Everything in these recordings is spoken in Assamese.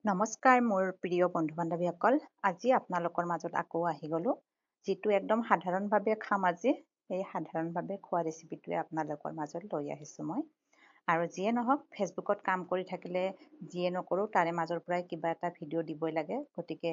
নমস্কাৰ মোৰ প্ৰিয় বন্ধু বান্ধৱীসকল। আজি আপোনালোকৰ মাজত আকৌ আহি গ'লো। যিটো একদম সাধাৰণভাৱে খাম আজি, সেই সাধাৰণভাৱে খোৱা ৰেচিপিটোৱে আপোনালোকৰ মাজত লৈ আহিছোঁ মই। আৰু যিয়ে নহওক, ফেচবুকত কাম কৰি থাকিলে যিয়ে নকৰোঁ তাৰে মাজৰ পৰাই কিবা এটা ভিডিঅ' দিবই লাগে। গতিকে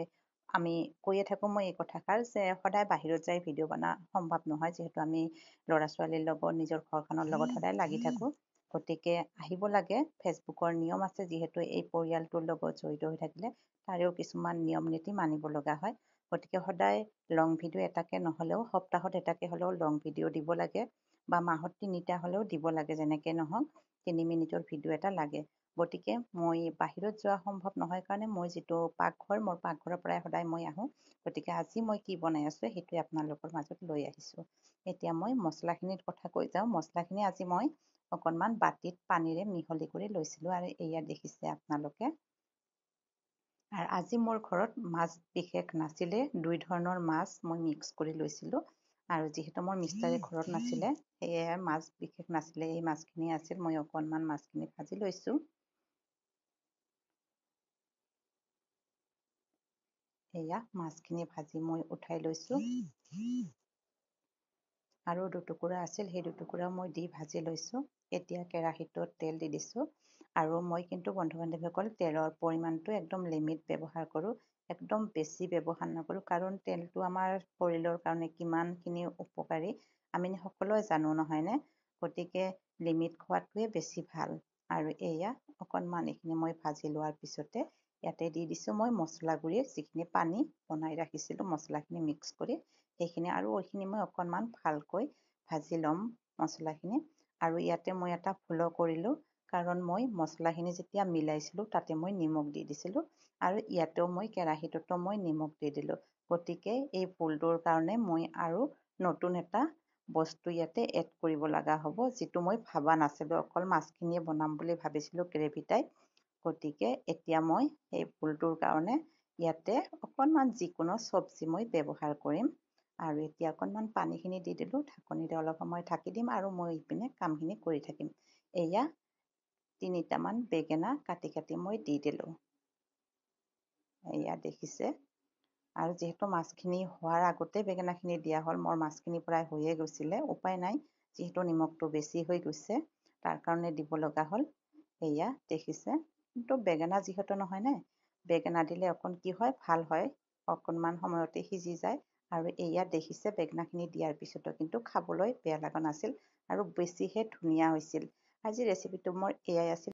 আমি কৈয়ে থাকোঁ মই এই কথাষাৰ যে সদায় বাহিৰত যাই ভিডিঅ' বনোৱা সম্ভৱ নহয়, যিহেতু আমি ল'ৰা ছোৱালীৰ লগত নিজৰ ঘৰখনৰ লগত সদায় লাগি থাকোঁ। গতিকে আহিব লাগে। ফেচবুকৰ নিয়ম আছে, যিহেতু এই পৰিয়ালটোৰ লগত জড়িত হৈ থাকিলে তাৰেও কিছুমান নিয়ম নীতি মানিব লগা হয়। গতিকে সদায় লং ভিডিঅ' এটাকে নহ'লেও সপ্তাহত এটাকে হ'লেও লং ভিডিঅ' দিব লাগে, বা মাহত 3টা হ'লেও দিব লাগে। যেনেকৈ নহওক 3 মিনিটৰ ভিডিঅ' এটা লাগে। গতিকে মই বাহিৰত যোৱা সম্ভৱ নহয় কাৰণে মই যিটো পাকঘৰ, মোৰ পাকঘৰৰ পৰাই সদায় মই আহোঁ। গতিকে আজি মই কি বনাই আছোঁ সেইটোৱে আপোনালোকৰ মাজত লৈ আহিছোঁ। এতিয়া মই মছলাখিনিৰ কথা কৈ যাওঁ। মছলাখিনি আজি মই অকণমান বাতিত পানীৰে মিহলি কৰি লৈছিলোঁ, আৰু এয়া দেখিছে আপোনালোকে। আৰু আজি মোৰ ঘৰত মাছ বিশেষ নাছিলে, 2 ধৰণৰ মাছ মই মিক্স কৰি লৈছিলোঁ। আৰু যিহেতু মোৰ মিষ্টাৰে ঘৰত নাছিলে, সেয়েহে মাছ বিশেষ নাছিলে। এই মাছখিনি আছিল, মই অকণমান মাছখিনি ভাজি লৈছোঁ। এয়া মাছখিনি ভাজি মই উঠাই লৈছোঁ। আৰু 2 টুকুৰা আছিল, সেই 2 টুকুৰা মই দি ভাজি লৈছোঁ। এতিয়া কেৰাহীটোত তেল দি দিছোঁ। আৰু মই কিন্তু বন্ধু বান্ধৱীসকল তেলৰ পৰিমাণটো একদম লিমিট ব্যৱহাৰ কৰোঁ। একদম বেছি ব্যৱহাৰ নকৰোঁ, কাৰণ তেলটো আমাৰ শৰীৰৰ কাৰণে কিমানখিনি উপকাৰী আমি সকলোৱে জানো, নহয়নে? গতিকে লিমিট খোৱাটোৱে বেছি ভাল। আৰু এয়া অকণমান এইখিনি মই ভাজি লোৱাৰ পিছতে ইয়াতে দি দিছোঁ মই মছলা গুড়ি, যিখিনি পানী বনাই ৰাখিছিলোঁ মছলাখিনি মিক্স কৰি, সেইখিনি। আৰু এইখিনি মই অকণমান ভালকৈ ভাজি ল'ম মছলাখিনি। আৰু ইয়াতে মই এটা ভুলো কৰিলোঁ, কাৰণ মই মছলাখিনি যেতিয়া মিলাইছিলোঁ তাতে মই নিমখ দি দিছিলোঁ, আৰু ইয়াতেও মই কেৰাহীটোতো মই নিমখ দি দিলোঁ। গতিকে এই ভুলটোৰ কাৰণে মই আৰু নতুন এটা বস্তু ইয়াতে এড কৰিব লগা হ'ব, যিটো মই ভবা নাছিলোঁ। অকল মাছখিনিয়ে বনাম বুলি ভাবিছিলোঁ, গ্ৰেভি টাইপ। গতিকে এতিয়া মই সেই ভুলটোৰ কাৰণে ইয়াতে অকণমান যিকোনো চব্জি মই ব্যৱহাৰ কৰিম। আৰু এতিয়া অকণমান পানীখিনি দি দিলোঁ, ঢাকনিৰে অলপ সময় ঢাকি দিম, আৰু মই ইপিনে কামখিনি কৰি থাকিম। এয়া 3টামান বেঙেনা কাটি মই দি দিলোঁ। এয়া দেখিছে। আৰু যিহেতু মাছখিনি হোৱাৰ আগতে বেঙেনাখিনি দিয়া হ'ল, মোৰ মাছখিনি প্ৰায় হৈয়ে গৈছিলে। উপায় নাই, যিহেতু নিমখটো বেছি হৈ গৈছে, তাৰ কাৰণে দিব লগা হ'ল। এয়া দেখিছে। কিন্তু বেঙেনা যিহেতু নহয়নে, বেঙেনা দিলে অকণ কি হয়, ভাল হয়, অকণমান সময়তে সিজি যায়। আৰু এয়া দেখিছে, বেঙেনাখিনি দিয়াৰ পিছতো কিন্তু খাবলৈ বেয়া লগা নাছিল, আৰু বেছিহে ধুনীয়া হৈছিল। আজিৰ ৰেচিপিটো মোৰ এয়াই আছিল।